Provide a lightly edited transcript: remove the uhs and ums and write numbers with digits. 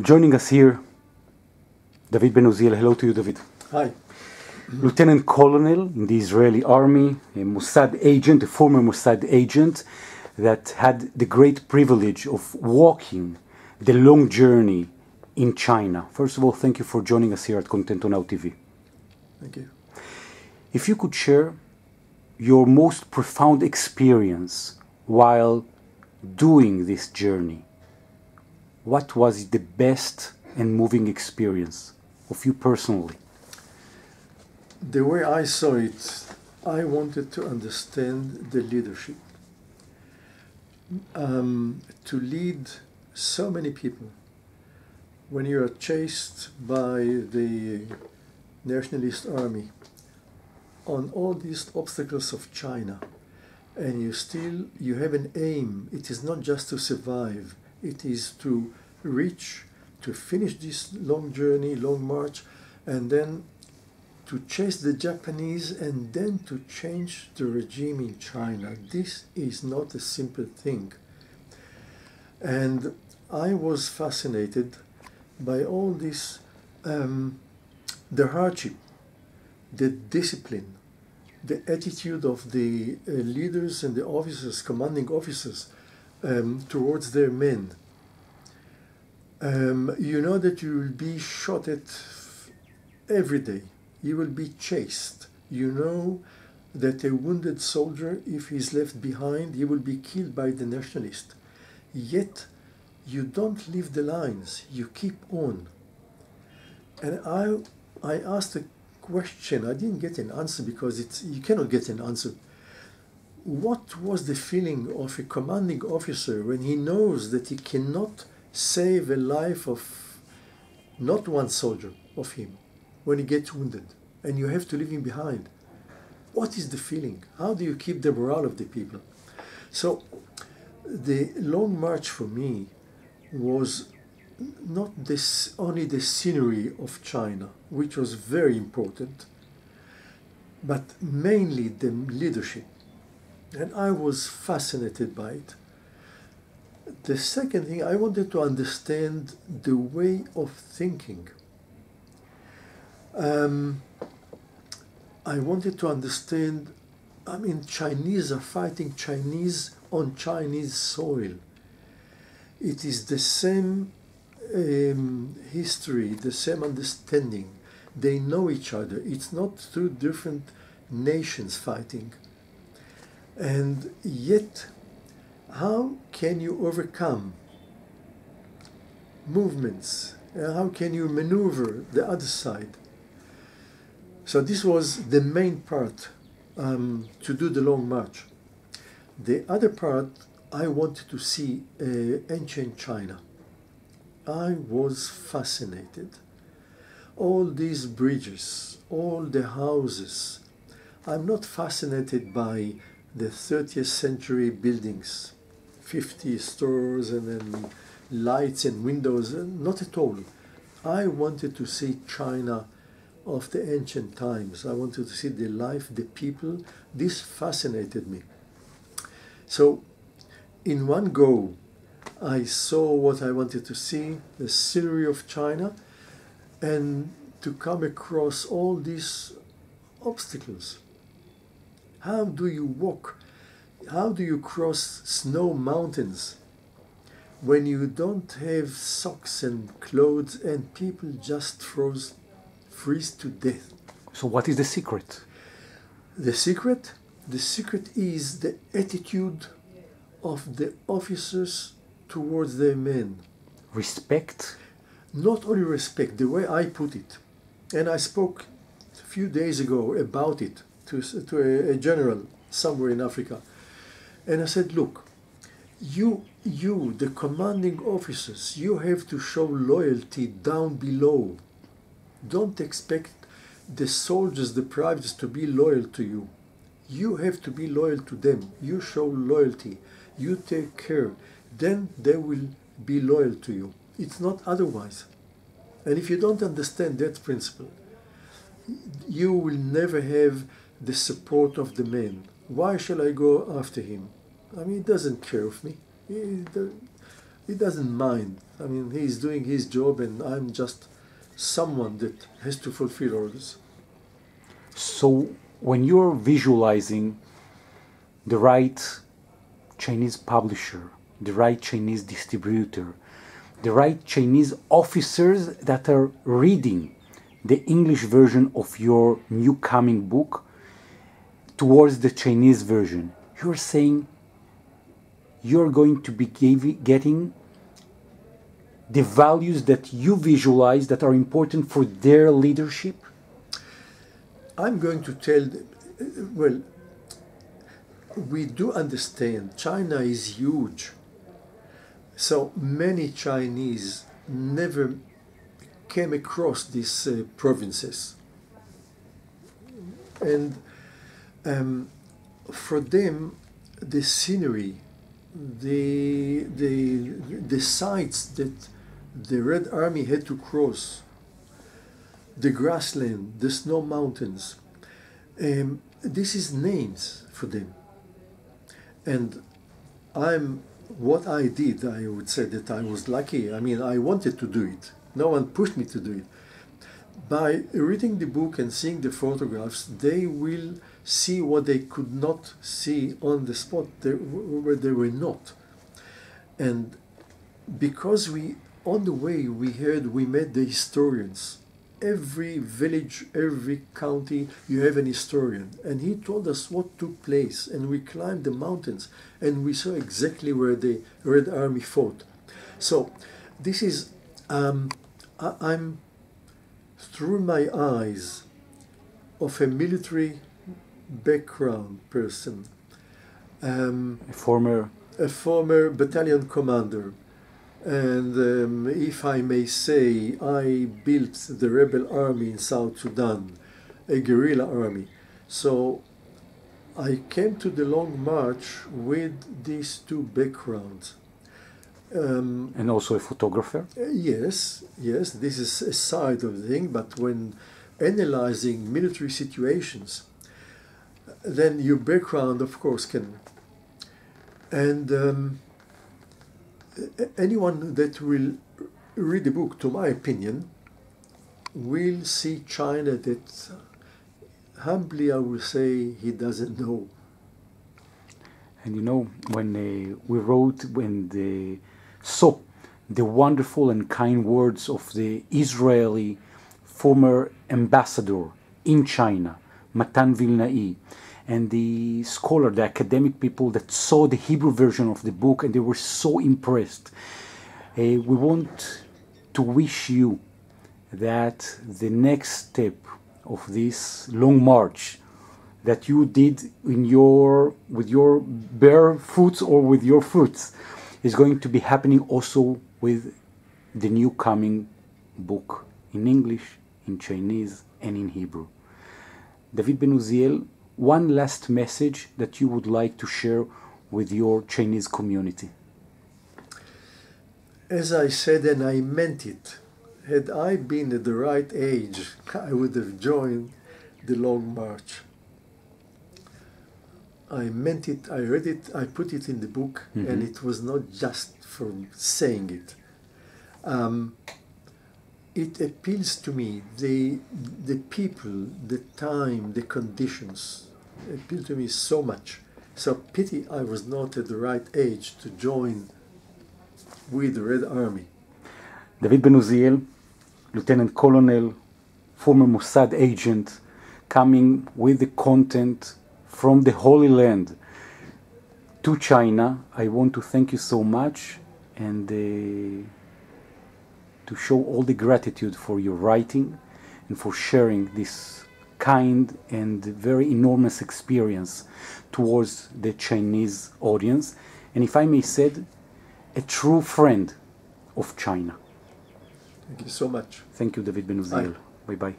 Joining us here, David Ben-Uziel. Hello to you, David. Hi. Lieutenant Colonel in the Israeli army, a Mossad agent, a former Mossad agent that had the great privilege of walking the long journey in China. First of all, thank you for joining us here at ContentoNow TV. Thank you. If you could share your most profound experience while doing this journey, what was the best and moving experience of you personally? The way I saw it, I wanted to understand the leadership. To lead so many people when you are chased by the nationalist army on all these obstacles of China, and you have an aim. It is not just to survive, it is to reach, to finish this long journey, long march, and then to chase the Japanese and then to change the regime in China. This is not a simple thing. And I was fascinated by all this, the hardship, the discipline, the attitude of the leaders and the officers, commanding officers, towards their men. You know that you will be shot at every day. You will be chased. You know that a wounded soldier, if he's left behind, he will be killed by the nationalist. Yet, you don't leave the lines. You keep on. And I asked a question. I didn't get an answer because you cannot get an answer. What was the feeling of a commanding officer when he knows that he cannot save a life of not one soldier of him when he gets wounded and you have to leave him behind? What is the feeling? How do you keep the morale of the people? So the long march for me was not only the scenery of China, which was very important, but mainly the leadership. And I was fascinated by it. The second thing, I wanted to understand the way of thinking. I wanted to understand, Chinese are fighting Chinese on Chinese soil. It is the same history, the same understanding. They know each other. It's not two different nations fighting. And yet, how can you overcome movements? How can you maneuver the other side? So this was the main part to do the long march. The other part, I wanted to see ancient China. I was fascinated. All these bridges, all the houses. I'm not fascinated by the 30th century buildings, 50 stores and then lights and windows, not at all. I wanted to see China of the ancient times. I wanted to see the life, the people. This fascinated me. So in one go, I saw what I wanted to see, the scenery of China, and to come across all these obstacles. How do you walk? How do you cross snow mountains when you don't have socks and clothes and people just freeze to death? So what is the secret? The secret? The secret is the attitude of the officers towards their men. Respect? Not only respect, the way I put it. And I spoke a few days ago about it to a general somewhere in Africa. And I said, look, you, the commanding officers, you have to show loyalty down below. Don't expect the soldiers, the privates to be loyal to you. You have to be loyal to them. You show loyalty. You take care. Then they will be loyal to you. It's not otherwise. And if you don't understand that principle, you will never have the support of the men. Why shall I go after him? He doesn't care of me. he doesn't mind. I mean, he's doing his job, and I'm just someone that has to fulfill orders. So when you're visualizing the right Chinese publisher, the right Chinese distributor, the right Chinese officers that are reading the English version of your new coming book towards the Chinese version, you're saying you're going to be getting the values that you visualize that are important for their leadership? I'm going to tell, well, we do understand China is huge. So many Chinese never came across these provinces. And for them, the scenery, the sites that the Red Army had to cross, the grassland, the snow mountains, this is names for them. And what I did, I would say that I was lucky. I mean, I wanted to do it. No one pushed me to do it. By reading the book and seeing the photographs, they will see what they could not see on the spot where they were not. And because on the way we met the historians. Every village, every county, you have an historian. And he told us what took place. And we climbed the mountains and we saw exactly where the Red Army fought. So this is, I'm through my eyes of a military background person, A former battalion commander. And if I may say, I built the rebel army in South Sudan, a guerrilla army. So I came to the Long March with these two backgrounds. and also a photographer. Yes, this is a side of the thing, but when analyzing military situations, then your background, of course, can. And anyone that will read the book, to my opinion, will see China that, humbly I will say, he doesn't know. And you know, when they saw the wonderful and kind words of the Israeli former ambassador in China, Matan Vilnai, and the scholar, the academic people that saw the Hebrew version of the book, and they were so impressed. We want to wish you that the next step of this long march that you did with your bare foot or with your foot is going to be happening also with the new coming book in English, in Chinese, and in Hebrew. David Ben-Uziel, one last message that you would like to share with your Chinese community. As I said, and I meant it, had I been at the right age, I would have joined the Long March. I meant it, I read it, I put it in the book, and it was not just for saying it. It appeals to me, the people, the time, the conditions appeal to me so much. So pity I was not at the right age to join with the Red Army. David Ben-Uziel, Lieutenant Colonel, former Mossad agent, coming with the content from the Holy Land to China. I want to thank you so much and to show all the gratitude for your writing and for sharing this kind and very enormous experience towards the Chinese audience. And if I may say, a true friend of China. Thank you so much. Thank you, David Ben-Uziel. Bye-bye.